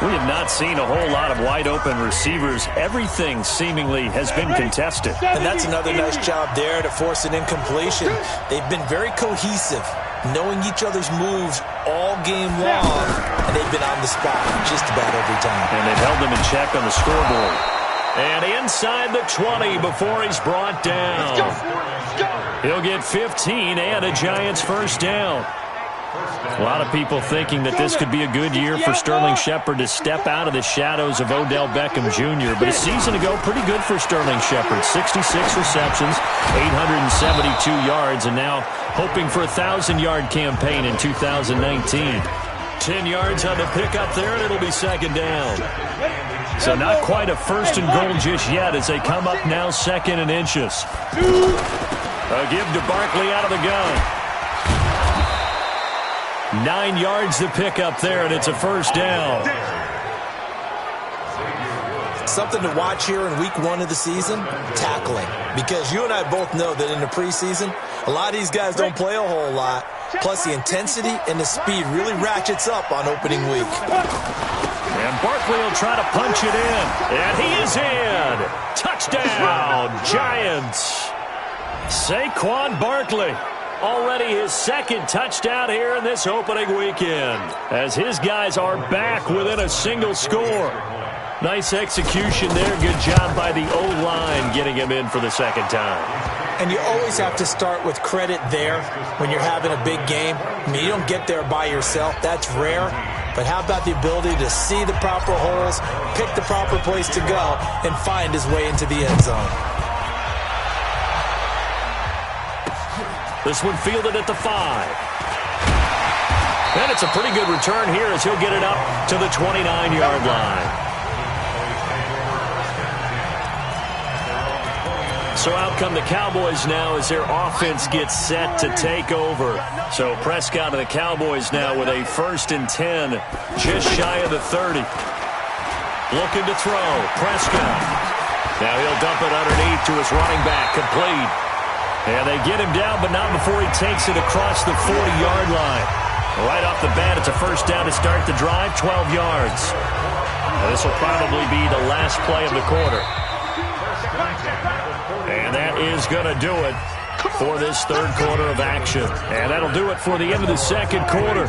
We have not seen a whole lot of wide-open receivers. Everything seemingly has been contested. And that's another nice job there to force an incompletion. They've been very cohesive, knowing each other's moves all game long, and they've been on the spot just about every time. And they've held them in check on the scoreboard. And inside the 20 before he's brought down. He'll get 15 and a Giants 1st down. A lot of people thinking that this could be a good year for Sterling Shepard to step out of the shadows of Odell Beckham Jr. But a season ago, pretty good for Sterling Shepard. 66 receptions, 872 yards, and now hoping for a 1,000-yard campaign in 2019. 10 yards on the pickup there, and it'll be 2nd down. So not quite a 1st and goal just yet as they come up now 2nd and inches. A give to Barkley out of the gun. 9 yards to pick up there, and it's a 1st down. Something to watch here in week 1 of the season, tackling. Because you and I both know that in the preseason, a lot of these guys don't play a whole lot. Plus, the intensity and the speed really ratchets up on opening week. And Barkley will try to punch it in. And he is in. Touchdown, Giants. Saquon Barkley. Already his 2nd touchdown here in this opening weekend, as his guys are back within a single score. Nice execution there. Good job by the O-line getting him in for the 2nd time. And you always have to start with credit there when you're having a big game. I mean, you don't get there by yourself. That's rare. But how about the ability to see the proper holes, pick the proper place to go, and find his way into the end zone? This one fielded at the 5. And it's a pretty good return here as he'll get it up to the 29-yard line. So out come the Cowboys now as their offense gets set to take over. So Prescott and the Cowboys now with a 1st and 10, just shy of the 30. Looking to throw. Prescott. Now he'll dump it underneath to his running back. Complete. And they get him down, but not before he takes it across the 40-yard line. Right off the bat, it's a 1st down to start the drive, 12 yards. Now this will probably be the last play of the quarter. And that is going to do it for this 3rd quarter of action. And that'll do it for the end of the 2nd quarter.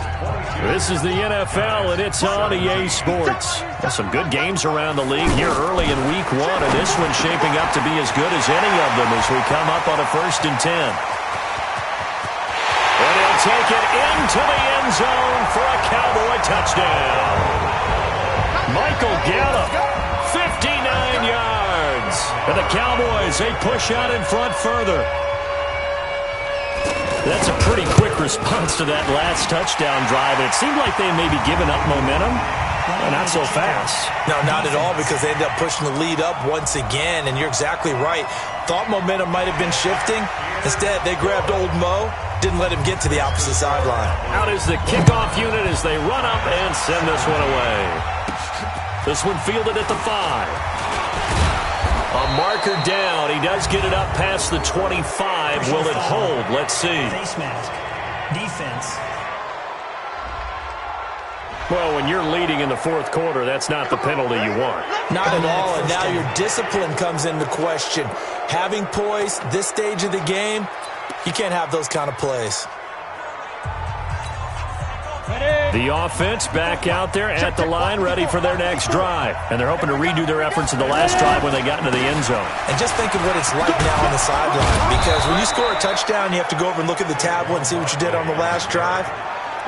This is the NFL, and it's on EA Sports. Well, some good games around the league here early in week 1, and this one's shaping up to be as good as any of them as we come up on a 1st and 10. And he'll take it into the end zone for a Cowboy touchdown. Michael Gallup, 59 yards. And the Cowboys, they push out in front further. That's a pretty quick response to that last touchdown drive. It seemed like they may be giving up momentum. Not so fast. No, not at all, because they ended up pushing the lead up once again, and you're exactly right. Thought momentum might have been shifting. Instead, they grabbed old Mo, didn't let him get to the opposite sideline. Out is the kickoff unit as they run up and send this one away. This one fielded at the 5. A marker down. He does get it up past the 25. Will it hold? Let's see. Face mask. Defense. Well, when you're leading in the 4th quarter, that's not the penalty you want. Not at all, and now your discipline comes into question. Having poise this stage of the game, you can't have those kind of plays. Ready? The offense back out there at the line, ready for their next drive. And they're hoping to redo their efforts in the last drive when they got into the end zone. And just think of what it's like now on the sideline. Because when you score a touchdown, you have to go over and look at the tablet and see what you did on the last drive.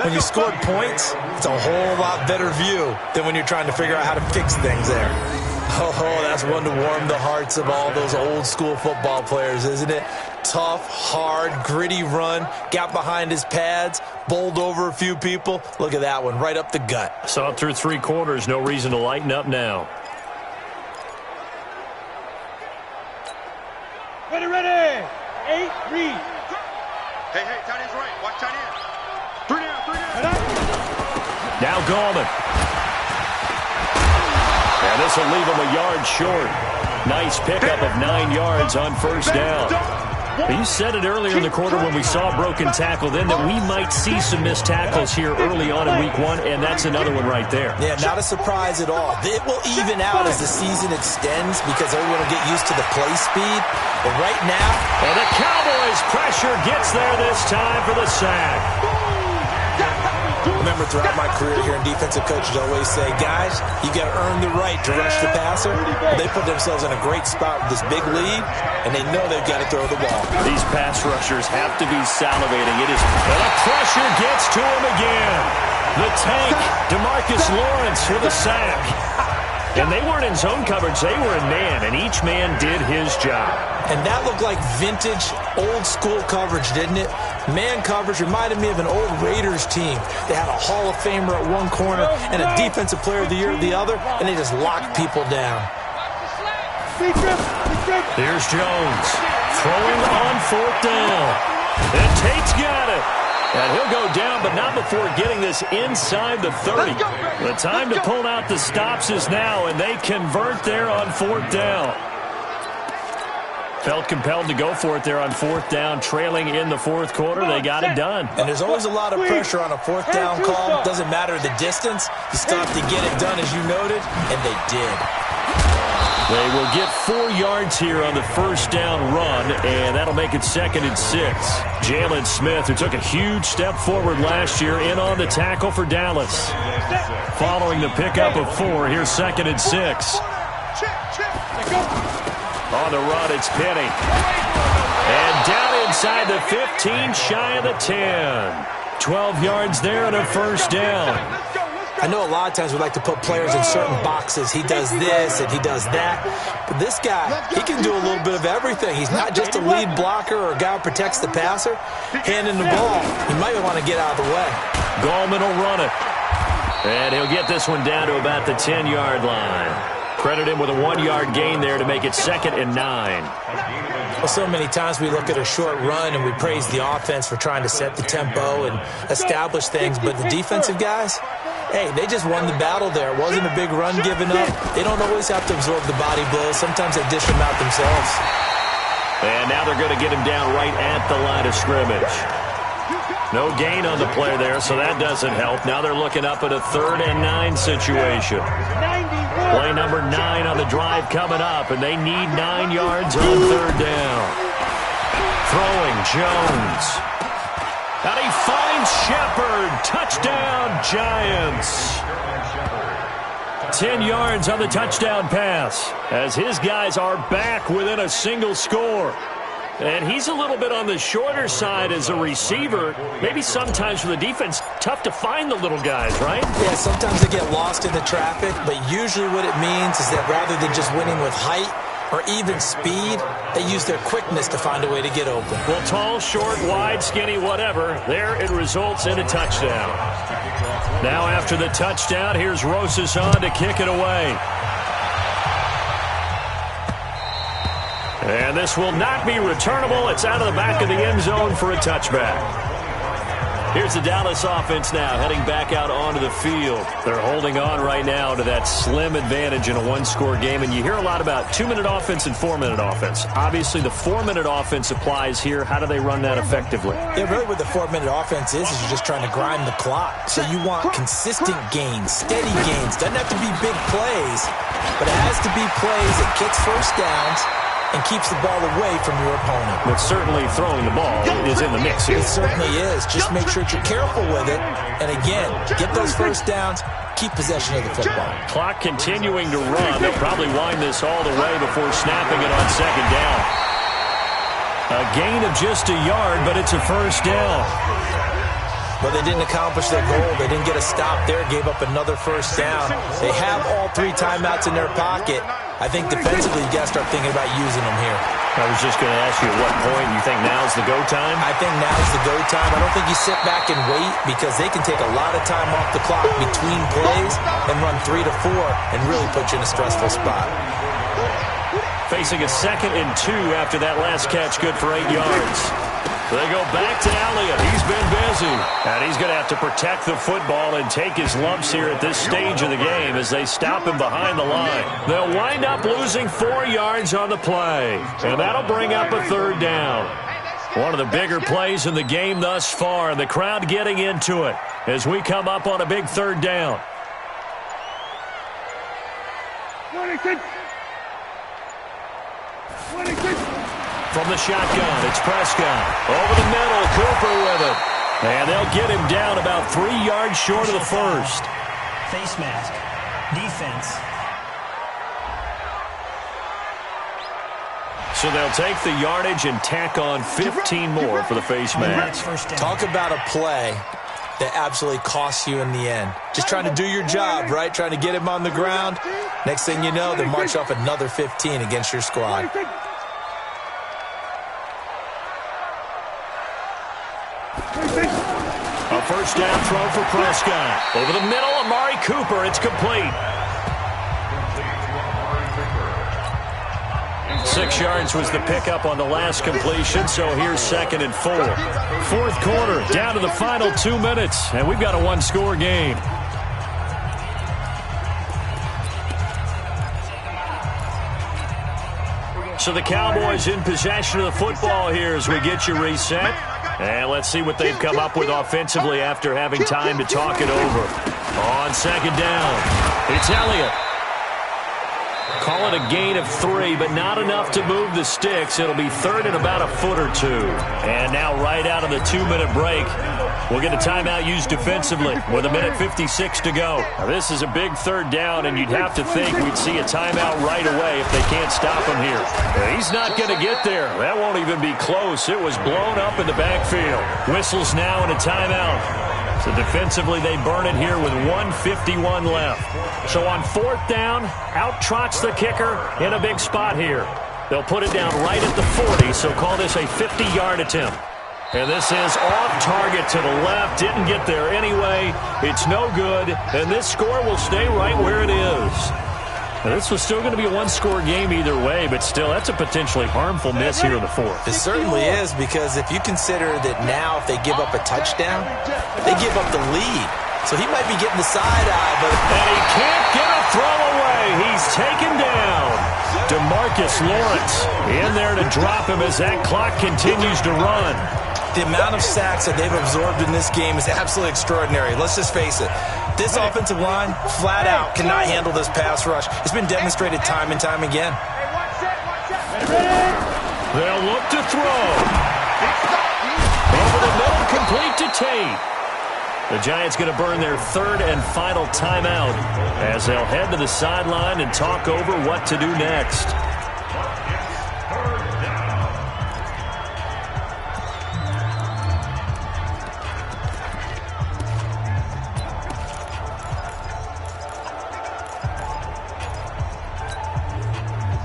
When you scored points, it's a whole lot better view than when you're trying to figure out how to fix things there. Oh, that's one to warm the hearts of all those old school football players, isn't it? Tough, hard, gritty run, got behind his pads, bowled over a few people. Look at that one, right up the gut. Saw it through 3 quarters, no reason to lighten up now. Ready. 8, read. Hey, tight end's right. Watch tight end. 3 down. Now Gallman. And this will leave him a yard short. Nice pickup of 9 yards on first down. You said it earlier in the quarter when we saw a broken tackle then that we might see some missed tackles here early on in week 1, and that's another one right there. Yeah, not a surprise at all. It will even out as the season extends because everyone will get used to the play speed. But right now... And the Cowboys' pressure gets there this time for the sack. Remember, throughout my career here in defensive coaches always say, guys, you got to earn the right to rush the passer. They put themselves in a great spot with this big lead, and they know they've got to throw the ball. These pass rushers have to be salivating. And the pressure gets to him again. The tank, DeMarcus Lawrence with a sack. And they weren't in zone coverage. They were in man, and each man did his job. And that looked like vintage, old-school coverage, didn't it? Man coverage reminded me of an old Raiders team. They had a Hall of Famer at one corner and a Defensive Player of the Year at the other, and they just locked people down. Here's Jones throwing on 4th down. And Tate's got it. And he'll go down, but not before getting this inside the 30. The time to pull out the stops is now, and they convert there on 4th down. Felt compelled to go for it there on 4th down, trailing in the 4th quarter. They got it done. And there's always a lot of pressure on a 4th down call. Doesn't matter the distance. You still have to get it done, as you noted, and they did. They will get 4 yards here on the first down run, and that'll make it 2nd and 6. Jalen Smith, who took a huge step forward last year, in on the tackle for Dallas. Following the pickup of 4, here's 2nd and 6. On the run, it's Penny. And down inside the 15, shy of the 10. 12 yards there and a first down. I know a lot of times we like to put players in certain boxes. He does this and he does that. But this guy, he can do a little bit of everything. He's not just a lead blocker or a guy who protects the passer. Handing the ball, he might want to get out of the way. Gallman will run it. And he'll get this one down to about the 10-yard line. Credit him with a 1-yard gain there to make it 2nd and 9. Well, so many times we look at a short run and we praise the offense for trying to set the tempo and establish things. But the defensive guys, hey, they just won the battle there. It wasn't a big run given up. They don't always have to absorb the body blows. Sometimes they dish them out themselves. And now they're going to get him down right at the line of scrimmage. No gain on the play there, so that doesn't help. Now they're looking up at a 3rd and 9 situation. Play number 9 on the drive coming up, and they need 9 yards on 3rd down. Throwing Jones. And he finds Shepard. Touchdown, Giants. 10 yards on the touchdown pass as his guys are back within a single score. And he's a little bit on the shorter side as a receiver. Maybe sometimes for the defense, tough to find the little guys, right? Yeah, sometimes they get lost in the traffic, but usually what it means is that rather than just winning with height or even speed, they use their quickness to find a way to get open. Well, tall, short, wide, skinny, whatever, there it results in a touchdown. Now after the touchdown, here's Rosas on to kick it away. And this will not be returnable. It's out of the back of the end zone for a touchback. Here's the Dallas offense now heading back out onto the field. They're holding on right now to that slim advantage in a one-score game. And you hear a lot about 2-minute offense and 4-minute offense. Obviously, the 4-minute offense applies here. How do they run that effectively? Yeah, really what the 4-minute offense is you're just trying to grind the clock. So you want consistent gains, steady gains. Doesn't have to be big plays, but it has to be plays that kicks first downs and keeps the ball away from your opponent. But certainly throwing the ball is in the mix here. It certainly is. Just make sure that you're careful with it. And again, get those first downs. Keep possession of the football. Clock continuing to run. They'll probably wind this all the way before snapping it on second down. A gain of just a yard, but it's a first down. But they didn't accomplish their goal. They didn't get a stop there. Gave up another first down. They have all 3 timeouts in their pocket. I think defensively you got to start thinking about using them here. I was just going to ask you at what point you think now's the go time? I think now's the go time. I don't think you sit back and wait because they can take a lot of time off the clock between plays and run 3 to 4 and really put you in a stressful spot. Facing a 2nd and 2 after that last catch, good for 8 yards. They go back to Elliott. He's been busy. And he's going to have to protect the football and take his lumps here at this stage of the game as they stop him behind the line. They'll wind up losing 4 yards on the play. And that'll bring up a 3rd down. One of the bigger plays in the game thus far. And the crowd getting into it as we come up on a big 3rd down. From the shotgun, it's Prescott. Over the middle, Cooper with it. And they'll get him down about 3 yards short of the first. Face mask. Defense. So they'll take the yardage and tack on 15 more for the face mask. Talk about a play that absolutely costs you in the end. Just trying to do your job, right? Trying to get him on the ground. Next thing you know, they march off another 15 against your squad. A first down throw for Prescott. Over the middle, Amari Cooper. It's complete. 6 yards was the pickup on the last completion, so here's 2nd and 4. 4th quarter, down to the final 2 minutes, and we've got a 1-score game. So the Cowboys in possession of the football here as we get you reset. And let's see what they've come up with offensively after having time to talk it over. On 2nd down, it's Elliott. Call it a gain of 3, but not enough to move the sticks. It'll be 3rd and about a foot or 2. And now right out of the 2-minute break, we'll get a timeout used defensively with 1:56 to go. Now, this is a big 3rd down, and you'd have to think we'd see a timeout right away if they can't stop him here. He's not going to get there. That won't even be close. It was blown up in the backfield. Whistles now and a timeout. So defensively, they burn it here with 1:51 left. So on 4th down, out trots the kicker in a big spot here. They'll put it down right at the 40, so call this a 50-yard attempt. And this is off target to the left. Didn't get there anyway. It's no good, and this score will stay right where it is. Now, this was still going to be a 1-score game either way, but still, that's a potentially harmful miss here in the 4th. It certainly is, because if you consider that now if they give up a touchdown, they give up the lead. So he might be getting the side eye, but... And he can't get a throw away. He's taken down. DeMarcus Lawrence in there to drop him as that clock continues to run. The amount of sacks that they've absorbed in this game is absolutely extraordinary. Let's just face it. This offensive line, flat out, cannot handle this pass rush. It's been demonstrated time and time again. They'll look to throw. Over the middle, complete to Tate. The Giants going to burn their 3rd and final timeout as they'll head to the sideline and talk over what to do next.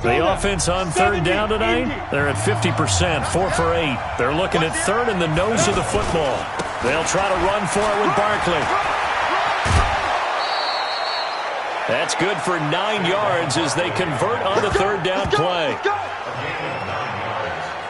The offense on 3rd down tonight, they're at 50%, 4 for 8. They're looking at 3rd in the nose of the football. They'll try to run for it with Barkley. That's good for 9 yards as they convert on the 3rd down play.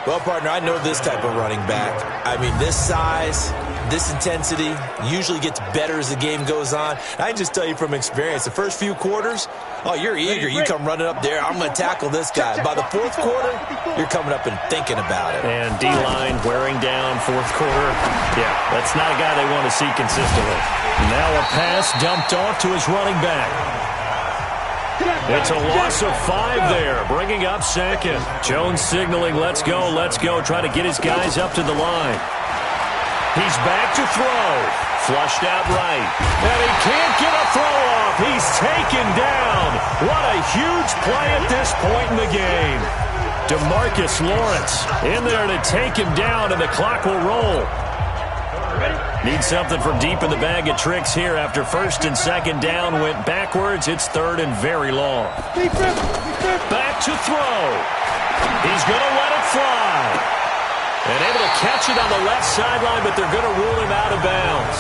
Well, partner, I know this type of running back. I mean, this size, this intensity usually gets better as the game goes on. I can just tell you from experience, the first few quarters, oh, you're eager. You come running up there. I'm going to tackle this guy. By the 4th quarter, you're coming up and thinking about it. And D-line wearing down 4th quarter. Yeah, that's not a guy they want to see consistently. Now a pass dumped off to his running back. It's a loss of 5 there, bringing up second. Jones signaling, let's go, let's go. Try to get his guys up to the line. He's back to throw. Flushed out right. And he can't get a throw off. He's taken down. What a huge play at this point in the game. DeMarcus Lawrence in there to take him down, and the clock will roll. Need something from deep in the bag of tricks here after first and second down went backwards. It's third and very long. Back to throw. He's going to let it fly. And able to catch it on the left sideline, but they're going to rule him out of bounds.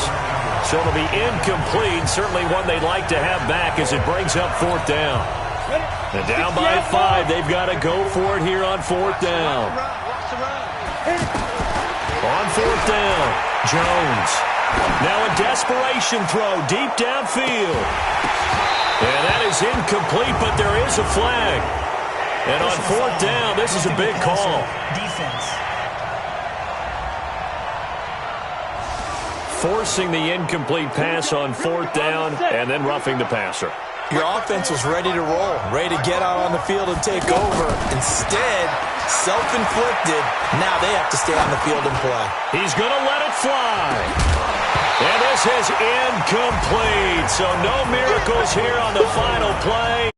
So it'll be incomplete, certainly one they'd like to have back as it brings up fourth down. And down by 5, they've got to go for it here on fourth down. On fourth down, Jones. Now a desperation throw deep downfield. And that is incomplete, but there is a flag. And on fourth down, this is a big call. Defense. Forcing the incomplete pass on fourth down and then roughing the passer. Your offense was ready to roll, ready to get out on the field and take over. Instead, self-inflicted. Now they have to stay on the field and play. He's going to let it fly. And this is incomplete. So no miracles here on the final play.